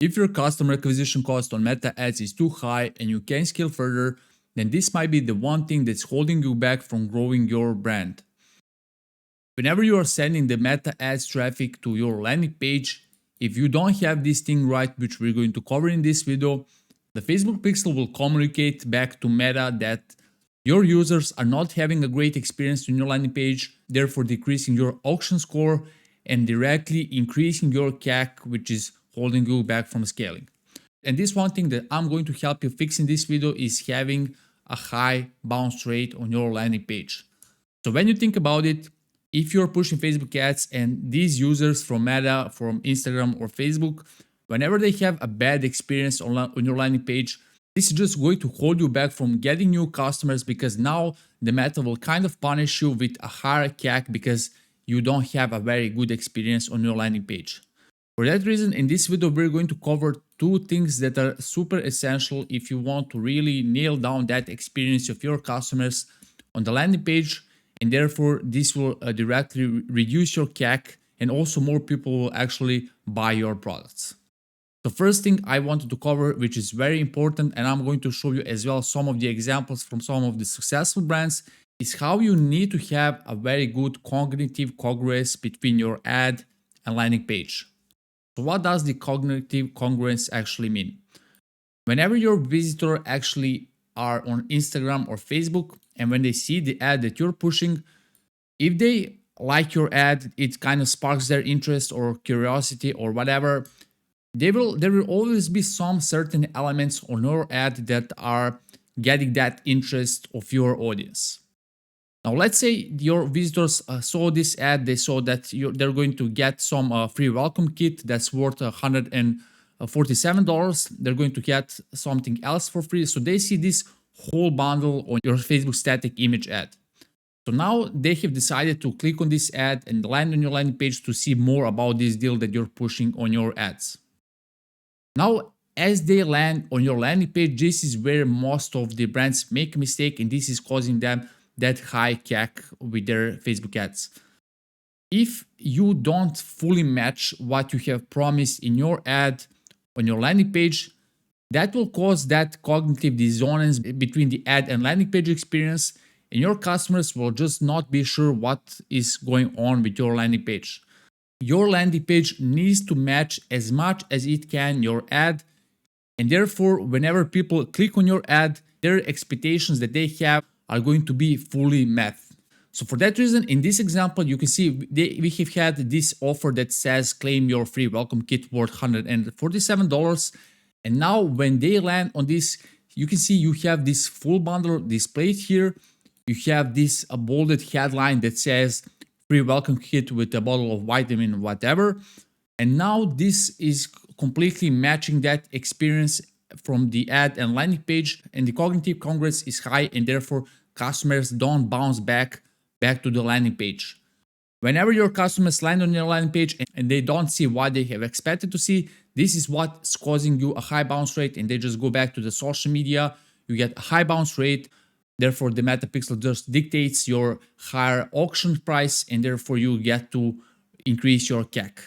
If your customer acquisition cost on Meta ads is too high and you can't scale further, then this might be the one thing that's holding you back from growing your brand. Whenever you are sending the Meta ads traffic to your landing page, if you don't have this thing right, which we're going to cover in this video, the Facebook pixel will communicate back to Meta that your users are not having a great experience on your landing page, therefore decreasing your auction score and directly increasing your CAC, which is holding you back from scaling. And this one thing that I'm going to help you fix in this video is having a high bounce rate on your landing page. So when you think about it, if you're pushing Facebook ads and these users from Meta, from Instagram or Facebook, whenever they have a bad experience on your landing page, this is just going to hold you back from getting new customers, because now the Meta will kind of punish you with a higher CAC because you don't have a very good experience on your landing page. For that reason, in this video, we're going to cover two things that are super essential if you want to really nail down that experience of your customers on the landing page. And therefore, this will directly reduce your CAC, and also more people will actually buy your products. The first thing I wanted to cover, which is very important, and I'm going to show you as well some of the examples from some of the successful brands, is how you need to have a very good cognitive congruence between your ad and landing page. So what does the cognitive congruence actually mean? Whenever your visitor actually are on Instagram or Facebook, and when they see the ad that you're pushing, if they like your ad, it kind of sparks their interest or curiosity or whatever, there will always be some certain elements on your ad that are getting that interest of your audience. Now, let's say your visitors saw this ad, they saw that they're going to get some free welcome kit that's worth $147. They're going to get something else for free. So they see this whole bundle on your Facebook static image ad. So now they have decided to click on this ad and land on your landing page to see more about this deal that you're pushing on your ads. Now, as they land on your landing page, this is where most of the brands make a mistake, and this is causing them that high CAC with their Facebook ads. If you don't fully match what you have promised in your ad on your landing page, that will cause that cognitive dissonance between the ad and landing page experience, and your customers will just not be sure what is going on with your landing page. Your landing page needs to match as much as it can your ad, and therefore whenever people click on your ad, their expectations that they have are going to be fully met. So for that reason, in this example, you can see we have had this offer that says claim your free welcome kit worth $147. And now when they land on this, you can see you have this full bundle displayed here. You have this bolded headline that says free welcome kit with a bottle of vitamin whatever. And now this is completely matching that experience from the ad and landing page, and the cognitive congruence is high, and therefore customers don't bounce back to the landing page. Whenever your customers land on your landing page and they don't see what they have expected to see, this is what's causing you a high bounce rate, and they just go back to the social media. You get a high bounce rate. Therefore, the Meta Pixel just dictates your higher auction price, and therefore you get to increase your CAC.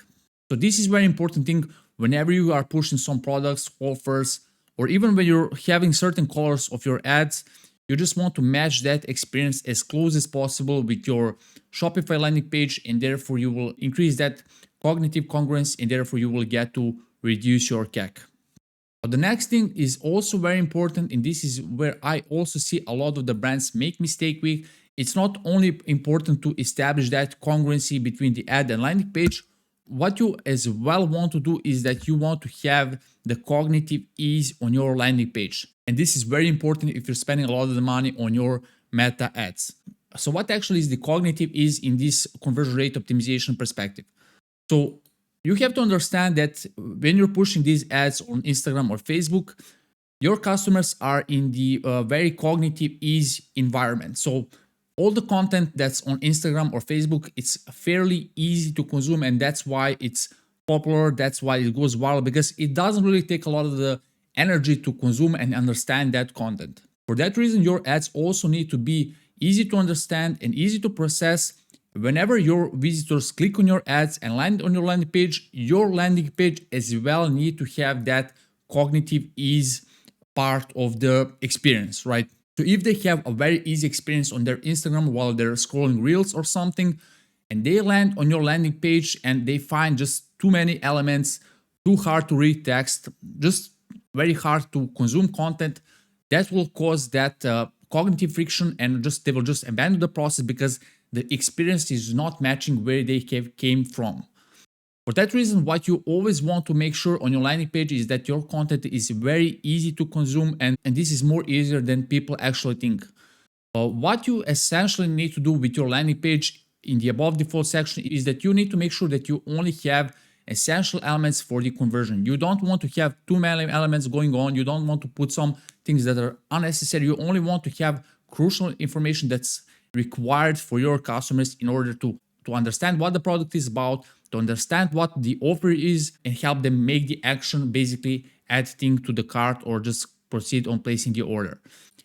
So this is very important thing whenever you are pushing some products, offers, or even when you're having certain colors of your ads. You just want to match that experience as close as possible with your Shopify landing page, and therefore you will increase that cognitive congruence, and therefore you will get to reduce your CAC. But the next thing is also very important, and this is where I also see a lot of the brands make mistake with. It's not only important to establish that congruency between the ad and landing page. What you as well want to do is that you want to have the cognitive ease on your landing page. And this is very important if you're spending a lot of the money on your Meta ads. So what actually is the cognitive ease in this conversion rate optimization perspective? So you have to understand that when you're pushing these ads on Instagram or Facebook, your customers are in the very cognitive ease environment. So all the content that's on Instagram or Facebook, it's fairly easy to consume, and that's why it's popular. That's why it goes viral, because it doesn't really take a lot of the energy to consume and understand that content. For that reason, your ads also need to be easy to understand and easy to process, Whenever your visitors click on your ads and land on your landing page as well need to have that cognitive ease part of the experience, right? So if they have a very easy experience on their Instagram while they're scrolling reels or something, and they land on your landing page and they find just too many elements, too hard to read text, just very hard to consume content, that will cause that cognitive friction, and they will just abandon the process because the experience is not matching where they came from. For that reason, what you always want to make sure on your landing page is that your content is very easy to consume, and this is more easier than people actually think. What you essentially need to do with your landing page in the above default section is that you need to make sure that you only have essential elements for the conversion. You don't want to have too many elements going on. You don't want to put some things that are unnecessary. You only want to have crucial information that's required for your customers in order to understand what the product is about, to understand what the offer is, and help them make the action, basically add thing to the cart or just proceed on placing the order.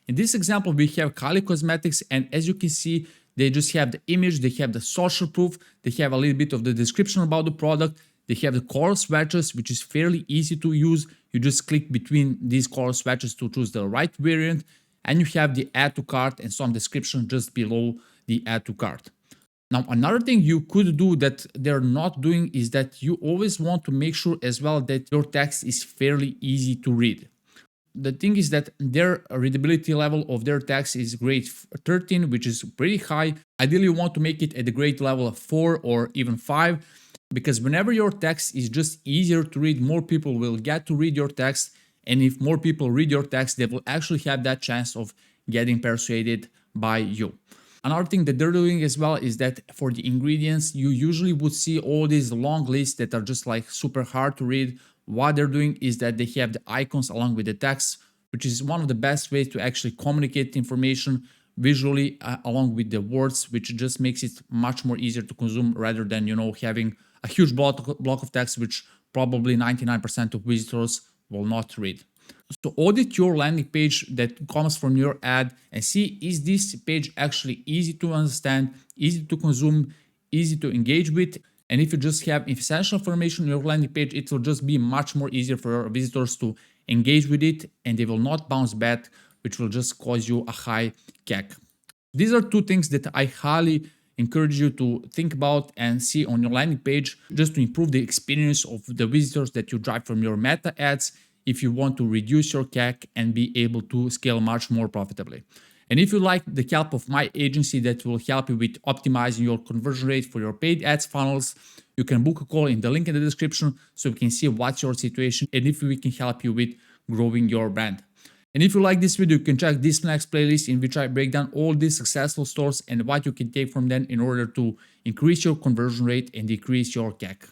In this example, we have Kali Cosmetics, and as you can see, they just have the image, they have the social proof, they have a little bit of the description about the product, they have the color swatches, which is fairly easy to use. You just click between these color swatches to choose the right variant, and you have the add to cart and some description just below the add to cart. Now, another thing you could do that they're not doing is that you always want to make sure as well that your text is fairly easy to read. The thing is that their readability level of their text is grade 13, which is pretty high. Ideally, you want to make it at the grade level of 4 or even 5, because whenever your text is just easier to read, more people will get to read your text. And if more people read your text, they will actually have that chance of getting persuaded by you. Another thing that they're doing as well is that for the ingredients, you usually would see all these long lists that are just like super hard to read. What they're doing is that they have the icons along with the text, which is one of the best ways to actually communicate information visually along with the words, which just makes it much more easier to consume rather than, having a huge block of text, which probably 99% of visitors will not read. So audit your landing page that comes from your ad and see, is this page actually easy to understand, easy to consume, easy to engage with? And if you just have essential information on your landing page, it will just be much more easier for your visitors to engage with it, and they will not bounce back, which will just cause you a high CAC. These are two things that I highly encourage you to think about and see on your landing page just to improve the experience of the visitors that you drive from your meta ads if you want to reduce your CAC and be able to scale much more profitably. And if you like the help of my agency that will help you with optimizing your conversion rate for your paid ads funnels, you can book a call in the link in the description so we can see what's your situation and if we can help you with growing your brand. And if you like this video, you can check this next playlist in which I break down all these successful stores and what you can take from them in order to increase your conversion rate and decrease your CAC.